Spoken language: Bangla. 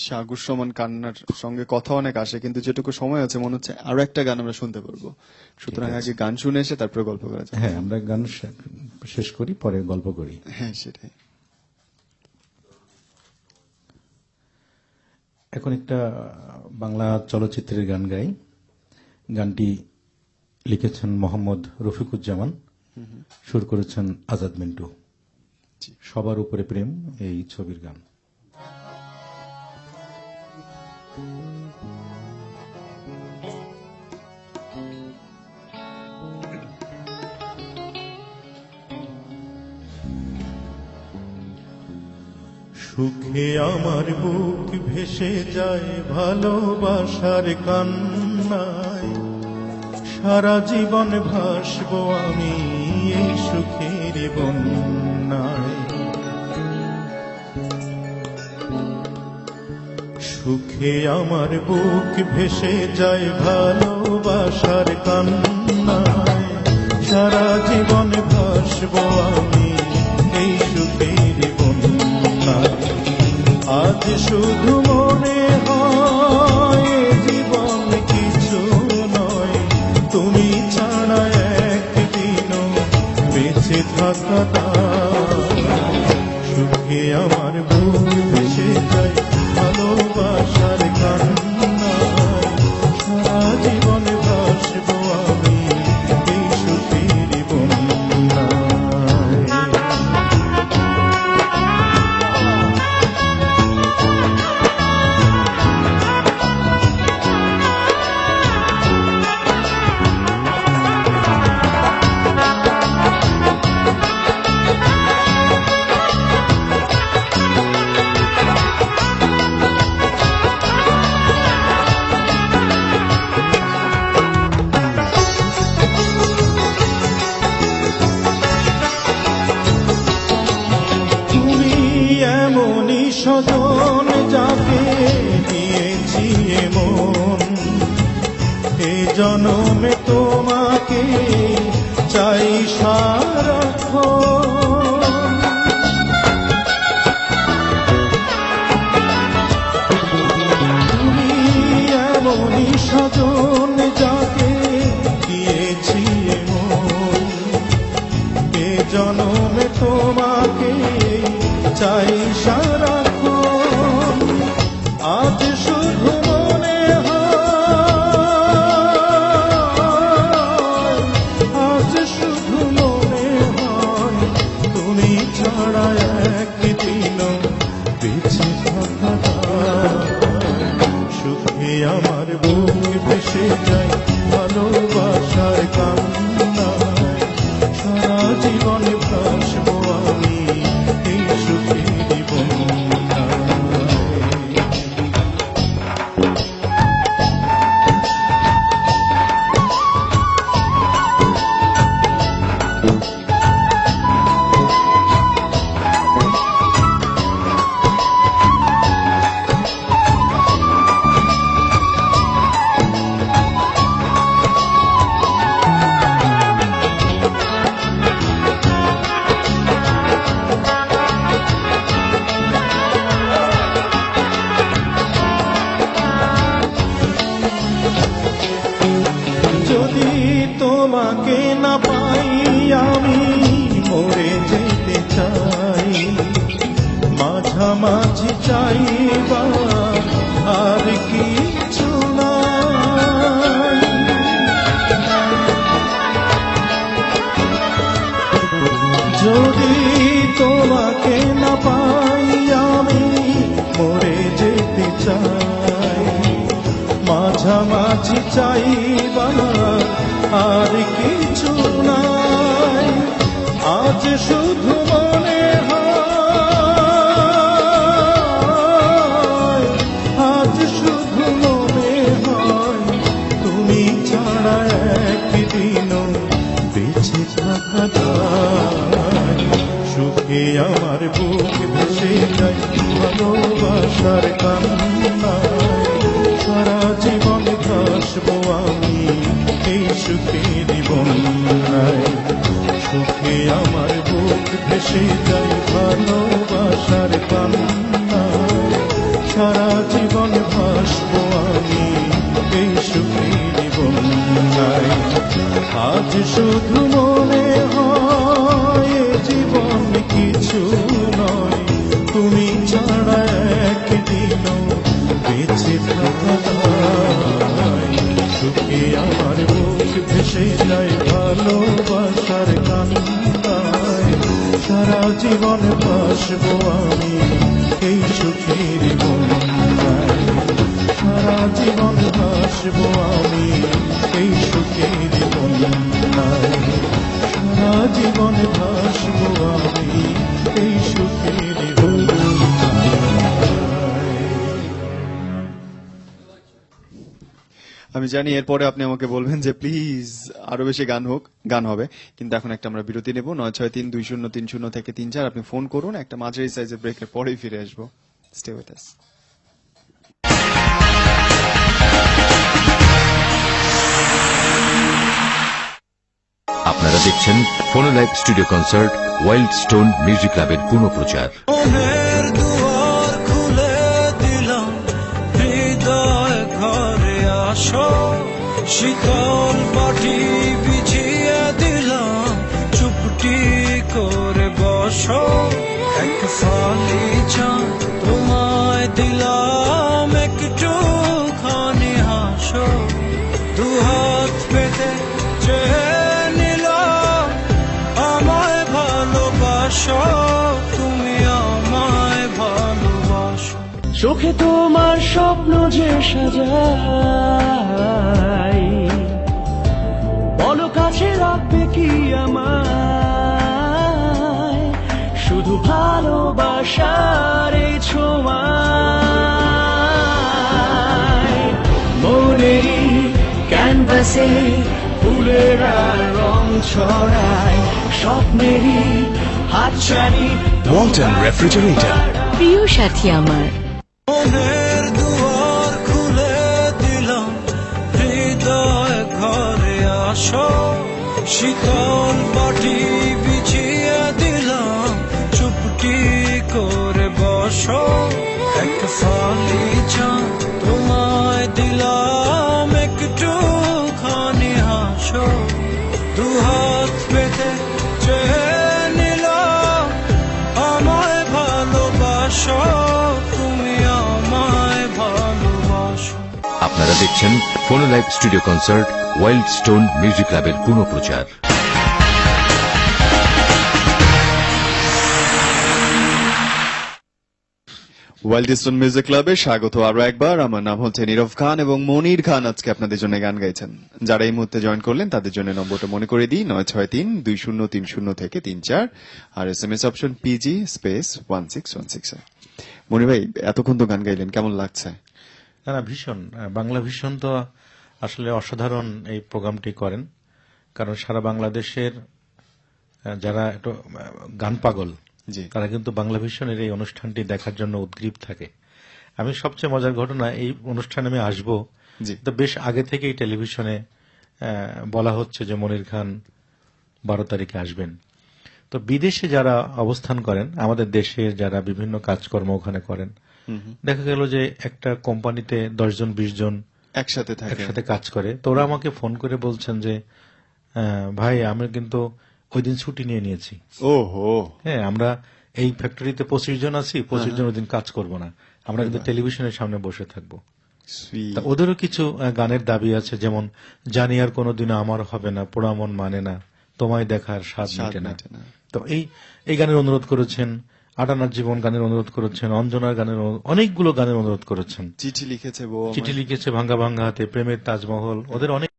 সাগর সমান কান্নার সঙ্গে কথা অনেক আসে, কিন্তু যেটুকু সময় আছে মনে হচ্ছে আরো একটা গান আমরা শুনতে পারবো। সুতরাং আগে গান শুনে এসে তারপরে গল্প করা যায়। হ্যাঁ, আমরা গান শেষ করি, পরে গল্প করি। হ্যাঁ, সেটাই। এখন একটা বাংলা চলচ্চিত্রের গান গাই। গানটি লিখেছেন মোহাম্মদ রফিকুজ্জামান, সুর করেছেন আজাদ মিন্টু। সবার উপরে প্রেম এই ছবির গান। সুখে আমার বুক ভেসে যায় ভালোবাসার কান্নায়, সারা জীবন ভাসবো আমি এই সুখের বন্যায়। সুখে আমার বুক ভেসে যায় ভালোবাসার কান্নায়, সারা জীবন ভাসবো আমি এই সুখের বন্যায়। আজ শুধু মনে হয় জীবন কিছু নয়, তুমি ছাড়া একদিনও বেঁচে থাকা দায়। সুখে আমার বুক ভেসে যায় ভালোবাসার কান্নায়, সারা জীবন ভাসবো আমি এই সুখের বন্যায়। সজন যাকে দিয়েছি মন, এ জনমে তোমাকে চাই সারাক্ষণ। তুমি এমনই সজন যাকে দিয়েছি মন, এ জনমে তোমাকে চাই সারাক্ষণ। আজ শুধু মনে হয়, আজ শুধু মনে হয় তুমি ছাড়া একদিনও বেঁচে থাকা দায়। সুখে আমার বুক ভেসে যায় ভালোবাসার কান্নায়, সারা জীবন ভাসবো আমি এই সুখের বন্যায়। যদি তোমাকে না পাই আমি মরে যেতে চাই, মাঝামাঝি চাইবা আর কিছু নাই। যদি তোমাকে না পাই আমি মরে যেতে চাই, মাঝামাঝি চাইবা আর কিছু নাই। আজ শুধু মনে হয়, আজ শুধু মনে হয় তুমি ছাড়া একদিনও বেঁচে থাকা দায়। সুখে আমার বুক ভেসে যায় ভালোবাসার কান্নায়, সারা জীবন ভাসবো আমি এই সুখের বন্যায়। সুখে আমার বুক ভেসে যায় ভালোবাসার কান্নায়, সারা জীবন ভাসব আমি এই সুখের বন্যায়। আজ শুধু মনে হয় এ জীবন কিছু নয়, তুমি ছাড়া একদিনও বেঁচে থাকা দায়। সুখে আমার বুক ভেসে যায় ভালোবাসার কান্নায়, সারা জীবন ভাসব আমি এই সুখের বন্যায়। সারা জীবন ভাসব আমি এই সুখের বন্যায়। সারা জীবন ভাসব আমি এই সুখের বন্যায়। আমি জানি এরপরে আপনি আমাকে বলবেন যে প্লিজ আরো বেশি গান হোক, গান হবে, কিন্তু এখন একটা আমরা বিরতি নেব। 96320303 থেকে 34 আপনি ফোন করুন, একটা মাঝারি সাইজের ব্রেকের পরেই ফিরে আসবো। Stay with us. আপনারা দেখছেন ফোনো live studio concert wild stone music ক্লাবের পুনঃপ্রচার। মনের দুয়ার খুলে দিলাম, হৃদয় ঘরে আসো, শীতল পাটি বিছিয়ে দিলাম, চুপটি করে বসো, এক ফালি চাঁদ তোমায় দিলাম, একটুখানি হাসো, দুহাত পেতে চেয়ে নিলাম, আমায় ভালোবাসো, তুমি আমায় ভালোবাসো। চোখে তোমার স্বপ্ন যে সাজাই, বলো কাছে রাখবে কি আমায়, শুধু ভালোবাসার এই ছোঁয়ায়। মনেরই ক্যানভাসে ফুলেরা রং ছড়ায়, স্বপ্নেরই হাতছানি ওয়ালটন রেফ্রিজারেটর। প্রিয় সাথী আমার, মনের দুয়ার খুলে দিলাম, হৃদয় ঘরে আসো, শীতল পাটি বিছিয়ে দিলাম, চুপটি করে বসো, এক ফালি চাঁদ তোমায় দিলাম, একটুখানি হাসো, দুহাত পেতে চেয়ে নিলাম, আমায় ভালোবাসো, তুমি আমায় ভালোবাসো। আপনারা দেখছেন ফোনো live studio concert wild stone music ক্লাবের পুনঃপ্রচার। ওয়াইল্ড স্টোন মিউজিক ক্লাবে স্বাগত আরো একবার। আমার নাম হচ্ছে নীরব খান এবং মনির খান আজকে আপনাদের জন্য গান গাইছেন। যারা এই মুহূর্তে জয়েন করলেন তাদের জন্য নম্বরটা মনে করে দিই, 96320303 থেকে 34, আর SMS অপশন PG স্পেস 1616। মনি ভাই, এতক্ষণ তো গান গাইলেন, কেমন লাগছে? না ভীষণ, বাংলা ভীষণ তো আসলে অসাধারণ এই প্রোগ্রামটি করেন, কারণ সারা বাংলাদেশের যারা একটু গান পাগল জি, তারা কিন্তু বাংলা ভিশনের এই অনুষ্ঠানটি দেখার জন্য উদ্গ্রীব থাকে। আমি সবচেয়ে মজার ঘটনা, এই অনুষ্ঠানে আমি আসবো, জি, তো বেশ আগে থেকেই টেলিভিশনে বলা হচ্ছে যে মনির খান 12 তারিখে আসবেন। তো বিদেশে যারা অবস্থান করেন, আমাদের দেশের যারা বিভিন্ন কাজকর্ম ওখানে করেন, দেখা গেল যে একটা কোম্পানিতে 10 জন 20 জন একসাথে থাকে। একসাথে কাজ করে। তো ওরা আমাকে ফোন করে বলছেন যে ভাই আমি কিন্তু ওই দিন ছুটি নিয়ে নিয়েছি। ওহো, হ্যাঁ, আমরা এই ফ্যাক্টরিতে 25 জন আছি, 25 জন ওই দিন কাজ করব না, আমরা কিন্তু টেলিভিশনের সামনে বসে থাকবো। সুইট। তা ওদেরও কিছু গানের দাবি আছে, যেমন জানি আর কোনোদিন আমার হবে না, পোড়া মন মানে না, তোমায় দেখার স্বাদ মেটে না। তো এই গানের অনুরোধ করেছেন, আটানার জীবন গানের অনুরোধ করেছেন, অঞ্জনার গানের অনেকগুলো গানের অনুরোধ করেছেন, চিঠি লিখেছে বউ, চিঠি লিখেছে ভাঙ্গা ভাঙ্গা হাতে, প্রেমের তাজমহল, ওদের অনেক